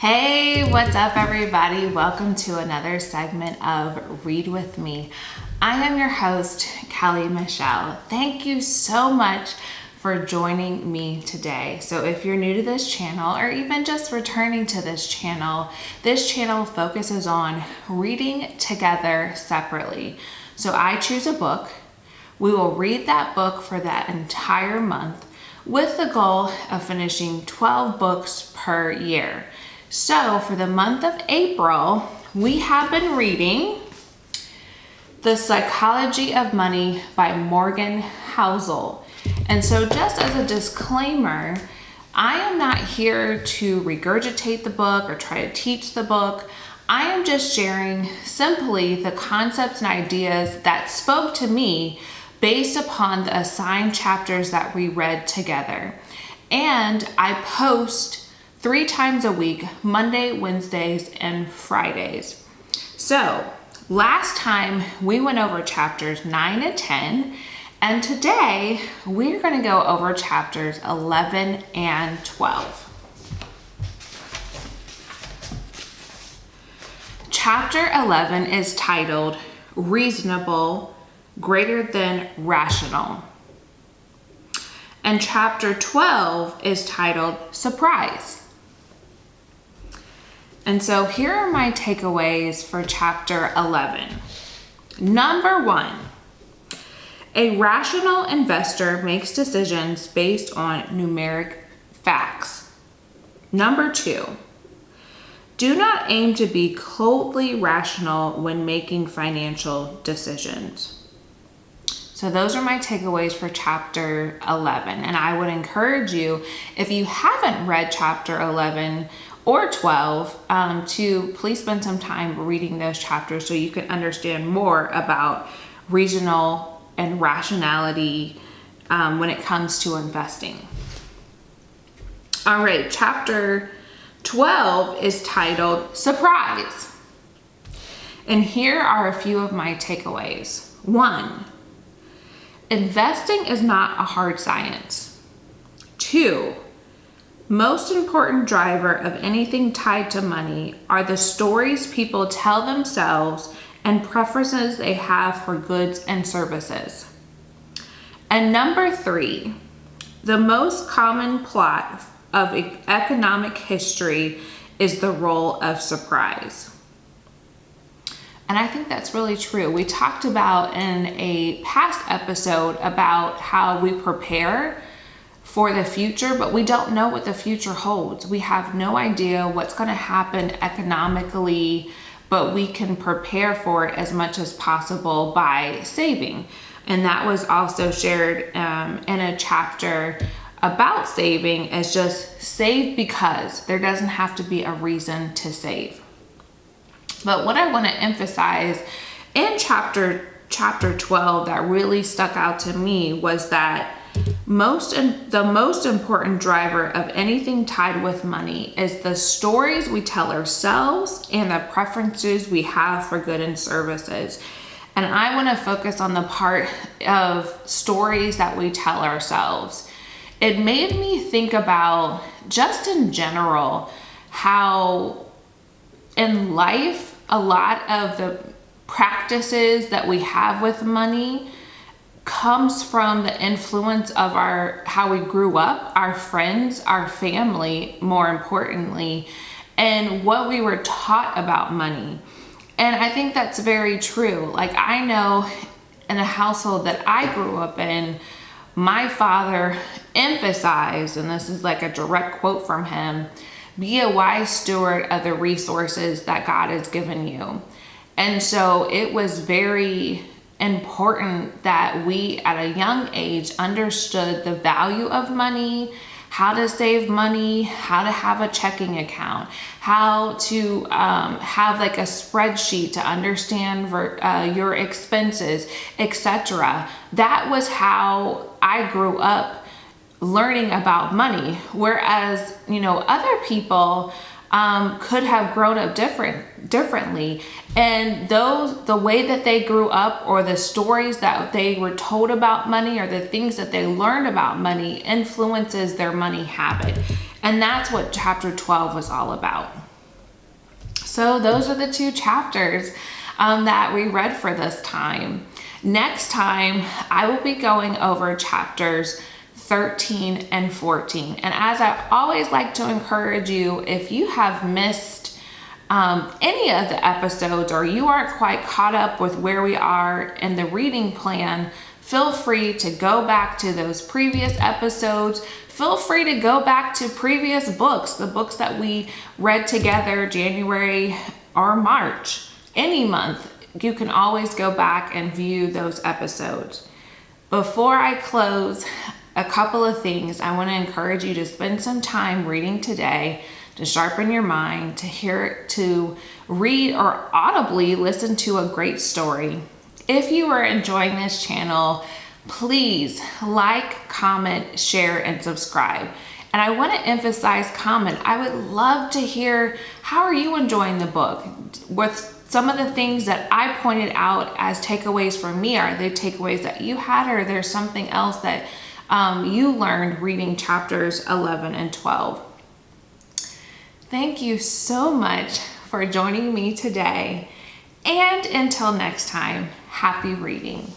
Hey, what's up everybody? Welcome to another segment of Read With Me. I am your host, Kelly Michelle. Thank you so much for joining me today. So if you're new to this channel or even just returning to this channel focuses on reading together separately. So I choose a book. We will read that book for that entire month with the goal of finishing 12 books per year. So for the month of April, we have been reading The Psychology of Money by Morgan Housel. And so just as a disclaimer, I am not here to regurgitate the book or try to teach the book. I am just sharing simply the concepts and ideas that spoke to me based upon the assigned chapters that we read together. And I post 3 times a week, Monday, Wednesdays, and Fridays. So last time we went over chapters 9 and 10, and today we're going to go over chapters 11 and 12. Chapter 11 is titled Reasonable Greater Than Rational. And chapter 12 is titled Surprise. And so here are my takeaways for chapter 11. Number 1, a rational investor makes decisions based on numeric facts. Number 2, do not aim to be coldly rational when making financial decisions. So those are my takeaways for chapter 11. And I would encourage you, if you haven't read chapter 11 or 12, to please spend some time reading those chapters so you can understand more about reasonable and rationality when it comes to investing. All right, chapter 12 is titled Surprise. And here are a few of my takeaways. 1, investing is not a hard science. 2, most important driver of anything tied to money are the stories people tell themselves and preferences they have for goods and services. And number 3, the most common plot of economic history is the role of surprise. And I think that's really true. We talked about in a past episode about how we prepare for the future, but we don't know what the future holds. We have no idea what's going to happen economically, but we can prepare for it as much as possible by saving. And that was also shared in a chapter about saving, as just save because there doesn't have to be a reason to save. But what I want to emphasize in chapter 12 that really stuck out to me was that the most important driver of anything tied with money is the stories we tell ourselves and the preferences we have for goods and services. And I want to focus on the part of stories that we tell ourselves. It made me think about, just in general, how in life, a lot of the practices that we have with money comes from the influence of how we grew up, our friends, our family, more importantly, and what we were taught about money. And I think that's very true. Like, I know in a household that I grew up in, my father emphasized, and this is like a direct quote from him, be a wise steward of the resources that God has given you. And so it was very important that we at a young age understood the value of money, how to save money, how to have a checking account, how to have like a spreadsheet to understand your expenses, etc. That was how I grew up learning about money. Whereas, other people could have grown up differently. And the way that they grew up, or the stories that they were told about money, or the things that they learned about money, influences their money habit. And that's what chapter 12 was all about. So those are the 2 chapters that we read for this time. Next time, I will be going over chapters 13 and 14. And as I always like to encourage you, if you have missed any of the episodes or you aren't quite caught up with where we are in the reading plan, feel free to go back to those previous episodes. Feel free to go back to previous books, the books that we read together January or March, any month. You can always go back and view those episodes. Before I close, a couple of things. I want to encourage you to spend some time reading today to sharpen your mind, to read or audibly listen to a great story. If you are enjoying this channel, please like, comment, share, and subscribe. And I want to emphasize comment. I would love to hear, how are you enjoying the book? With some of the things that I pointed out as takeaways from me, are they takeaways that you had, or there's something else that you learned reading chapters 11 and 12? Thank you so much for joining me today. And until next time, happy reading.